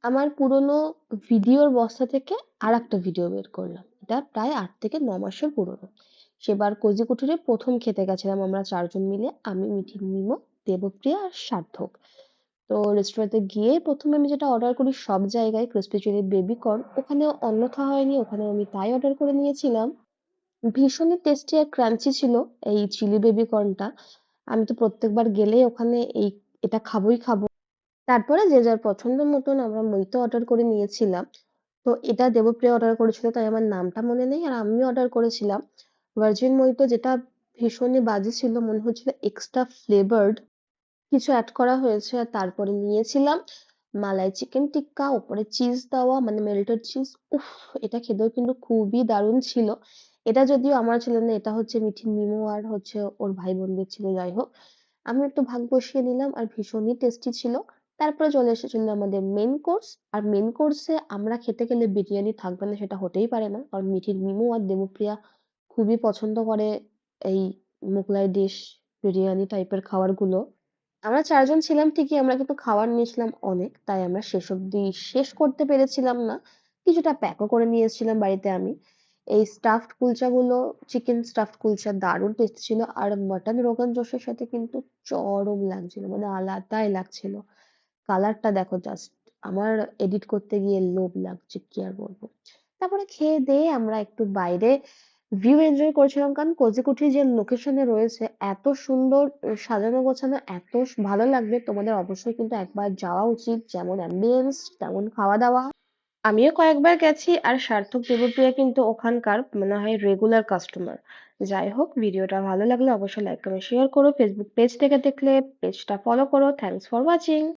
আমার পুরোনো ভিডিওর বস্তা থেকে আরেকটা ভিডিও বের করলাম। এটা প্রায় ৮ থেকে ৯ মাসের পুরোনো। সেবার কোজি কুটিরে ১ম খেতে গেছিলাম আমরা ৪ জন মিলে। আমি, মিঠি, মিমো, দেবপ্রিয়া আর সার্থক। তো রেস্টুরেন্টে গিয়ে ১ম আমি যেটা অর্ডার করি সব জায়গায় ক্রিসপি চিলি বেবি কর্ন, ওখানেও অন্যথা হয়নি। ওখানেও আমি তাই অর্ডার করে নিয়েছিলাম। ভীষণই টেস্টি আর ক্রাঞ্চি ছিল এই চিলি বেবি কর্নটা। আমি তো প্রত্যেকবার গেলেই ওখানে এটা খাবোই খাবো। তারপরে যে যার পছন্দ মতন আমরা মোহিতো অর্ডার করে নিয়েছিলাম। তো এটা দেবপ্রিয়া অর্ডার করেছিল তাই আমার নামটা মনে নেই, আর আমি অর্ডার করেছিলাম ভার্জিন মোহিতো, যেটা ভীষণই বাজে ছিল, মনে হচ্ছিল এক্সট্রা ফ্লেভার্ড কিছু অ্যাড করা হয়েছে। আর তারপরে নিয়েছিলাম মালাই চিকেন টিক্কা, উপরে চিজ দেওয়া, মানে মেল্টেড চিজ। উফ, এটা খেতেও কিন্তু খুবই দারুণ ছিল। এটা যদিও আমার ছিল না, এটা হচ্ছে মিঠি মিমো আর হচ্ছে ওর ভাই বোনদের ছিল, যাই হোক। আমি একটু ভাগ বসিয়ে নিলাম আর ভীষণই টেস্টি ছিল। তারপরে চলে এসেছিল আমাদের মেন কোর্স। আর মেন কোর্সে আমরা খেতে গেলে বিরিয়ানি থাকবে না সেটা হতেই পারে না, কারণ মিঠির মিমো আর দেবপ্রিয়া খুবই পছন্দ করে এই মোগলাই ডিশ, বিরিয়ানি টাইপের খাবারগুলো। আমরা ৪ জন ছিলাম ঠিকই, আমরা কিন্তু খাবার নিয়েছিলাম অনেক, তাই আমরা শেষ অবধি শেষ করতে পেরেছিলাম না। কিছুটা প্যাকও করে নিয়েছিলাম বাড়িতে আমি। এই স্টাফড কুলচাগুলো, চিকেন স্টাফড কুলচা দারুণ টেস্টি ছিল, আর মটন রোগান জোশের সাথে কিন্তু চরম লাগছিল, মানে আলাদাই লাগছিল। কালারটা দেখো জাস্ট, আমার এডিট করতে গিয়ে লোভ লাগছে, কি আর বলবো। তারপরে খেয়ে দিয়ে আমরা একটু বাইরে ভিউ এনজয় করছিলাম, কারণ কোজিকুঠি যে লোকেশনে রয়েছে এত সুন্দর, সাজানো গোছানো, এত ভালো লাগবে। তোমাদের অবশ্যই কিন্তু একবার যাওয়া উচিত, যেমন অ্যাম্বিয়েন্স তেমন খাওয়া দাওয়া। আমিও কয়েকবার গেছি, আর সার্থক দেবপ্রিয়া কিন্তু ওখানকার মনে হয় রেগুলার কাস্টমার। যাই হোক, ভিডিওটা ভালো লাগলে অবশ্যই লাইক কমেন্ট শেয়ার করো। ফেসবুক পেজ থেকে দেখলে পেজটা ফলো করো। Thanks for watching.